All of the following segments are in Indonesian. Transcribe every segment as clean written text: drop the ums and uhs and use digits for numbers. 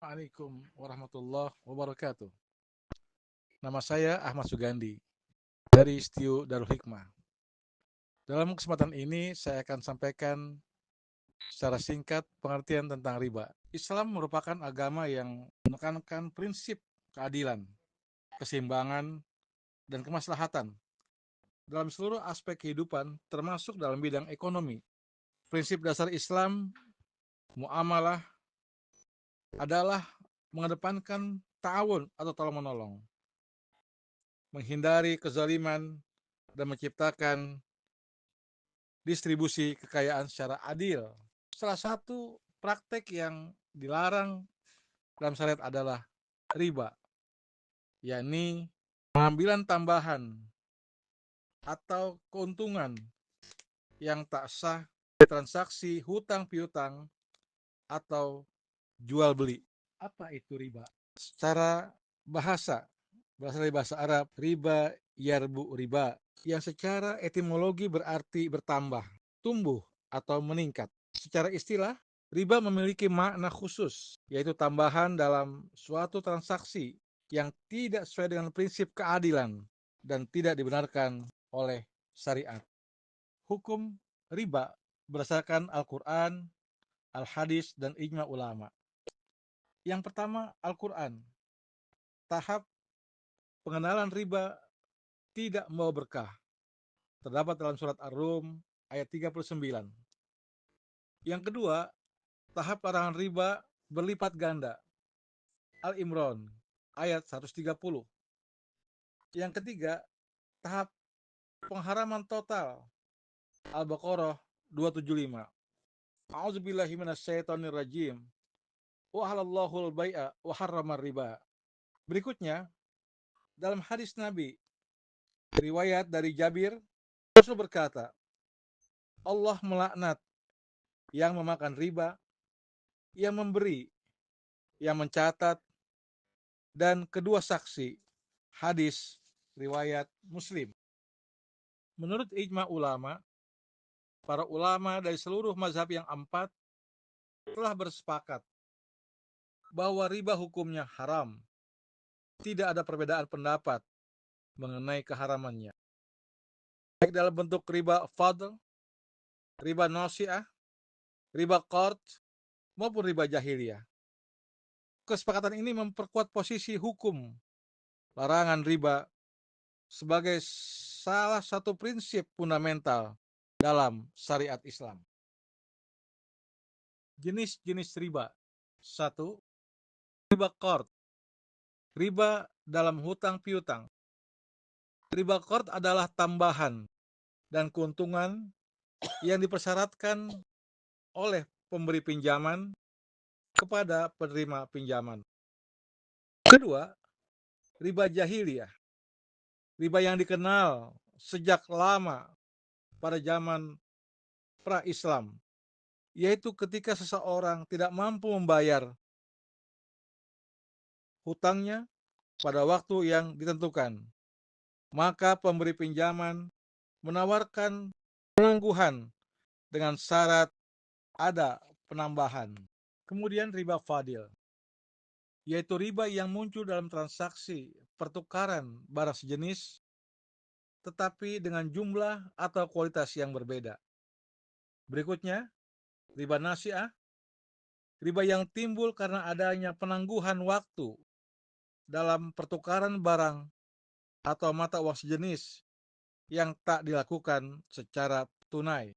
Assalamualaikum warahmatullahi wabarakatuh. Nama saya Ahmad Sugandi dari Stiu Darul Hikmah. Dalam kesempatan ini saya akan sampaikan secara singkat pengertian tentang riba. Islam merupakan agama yang menekankan prinsip keadilan, keseimbangan, dan kemaslahatan dalam seluruh aspek kehidupan termasuk dalam bidang ekonomi. Prinsip dasar Islam muamalah adalah mengedepankan ta'awun atau tolong-menolong, menghindari kezaliman, dan menciptakan distribusi kekayaan secara adil. Salah satu praktek yang dilarang dalam syariat adalah riba, yakni pengambilan tambahan atau keuntungan yang tak sah dari transaksi hutang piutang atau jual beli. Apa itu riba? Secara bahasa, berasal dari bahasa Arab, riba yarbu riba, yang secara etimologi berarti bertambah, tumbuh, atau meningkat. Secara istilah, riba memiliki makna khusus, yaitu tambahan dalam suatu transaksi yang tidak sesuai dengan prinsip keadilan dan tidak dibenarkan oleh syariat. Hukum riba berdasarkan Al-Quran, Al-Hadis, dan ijma ulama. Yang pertama, Al-Quran. Tahap pengenalan riba tidak membawa berkah. Terdapat dalam surat Ar-Rum ayat 39. Yang kedua, tahap larangan riba berlipat ganda. Al-Imran ayat 130. Yang ketiga, tahap pengharaman total. Al-Baqarah 275. A'udzubillahi minasyaitonirrajim. Wa halallahu al-bai'a wa harramar riba. Berikutnya, dalam hadis Nabi, riwayat dari Jabir, Rasul berkata, Allah melaknat yang memakan riba, yang memberi, yang mencatat, dan kedua saksi. Hadis riwayat Muslim. Menurut ijma ulama, para ulama dari seluruh mazhab yang empat telah bersepakat bahwa riba hukumnya haram. Tidak ada perbedaan pendapat mengenai keharamannya, baik dalam bentuk riba fadl, riba nasi'ah, riba qard, maupun riba jahiliyah. Kesepakatan ini memperkuat posisi hukum larangan riba sebagai salah satu prinsip fundamental dalam syariat Islam. Jenis-jenis riba. 1. Riba qard, riba dalam hutang piutang. Riba qard adalah tambahan dan keuntungan yang dipersyaratkan oleh pemberi pinjaman kepada penerima pinjaman. Kedua, riba jahiliyah, riba yang dikenal sejak lama pada zaman pra-Islam, yaitu ketika seseorang tidak mampu membayar hutangnya pada waktu yang ditentukan, maka pemberi pinjaman menawarkan penangguhan dengan syarat ada penambahan. Kemudian riba fadil, yaitu riba yang muncul dalam transaksi pertukaran barang sejenis tetapi dengan jumlah atau kualitas yang berbeda. Berikutnya, riba nasi'ah, riba yang timbul karena adanya penangguhan waktu dalam pertukaran barang atau mata uang sejenis yang tak dilakukan secara tunai.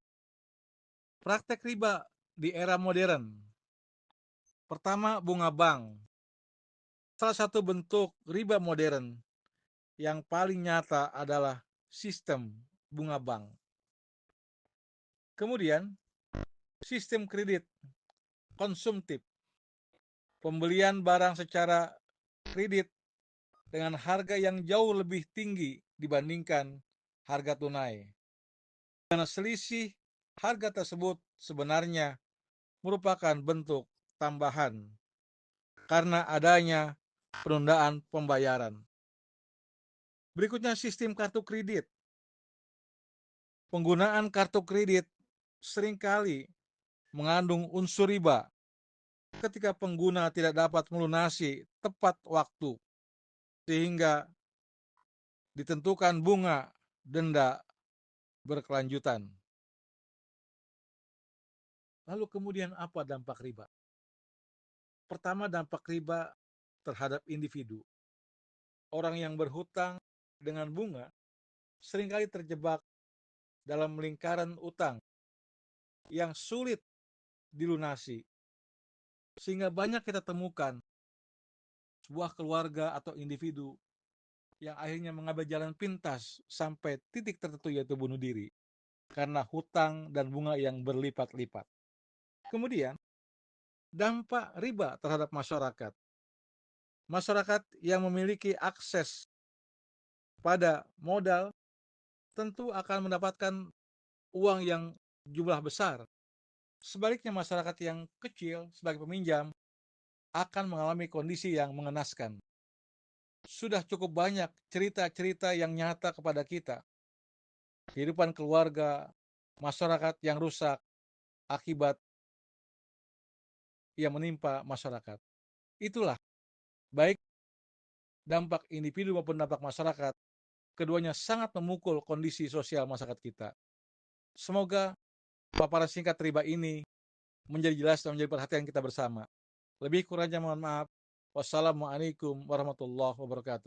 Praktek riba di era modern. Pertama, bunga bank. Salah satu bentuk riba modern yang paling nyata adalah sistem bunga bank. Kemudian, sistem kredit konsumtif. Pembelian barang secara kredit dengan harga yang jauh lebih tinggi dibandingkan harga tunai. Karena selisih harga tersebut sebenarnya merupakan bentuk tambahan karena adanya penundaan pembayaran. Berikutnya, sistem kartu kredit. Penggunaan kartu kredit seringkali mengandung unsur riba ketika pengguna tidak dapat melunasi tepat waktu sehingga ditentukan bunga denda berkelanjutan. Lalu kemudian apa dampak riba? Pertama, dampak riba terhadap individu. Orang yang berhutang dengan bunga seringkali terjebak dalam lingkaran utang yang sulit dilunasi. Sehingga banyak kita temukan sebuah keluarga atau individu yang akhirnya mengambil jalan pintas sampai titik tertentu, yaitu bunuh diri karena hutang dan bunga yang berlipat-lipat. Kemudian, dampak riba terhadap masyarakat. Masyarakat yang memiliki akses pada modal tentu akan mendapatkan uang yang jumlah besar. Sebaliknya, masyarakat yang kecil sebagai peminjam akan mengalami kondisi yang mengenaskan. Sudah cukup banyak cerita-cerita yang nyata kepada kita. Kehidupan keluarga, masyarakat yang rusak akibat yang menimpa masyarakat. Itulah, baik dampak individu maupun dampak masyarakat, keduanya sangat memukul kondisi sosial masyarakat kita. Semoga paparan singkat riba ini menjadi jelas dan menjadi perhatian kita bersama. Lebih kurangnya mohon maaf. Wassalamualaikum warahmatullahi wabarakatuh.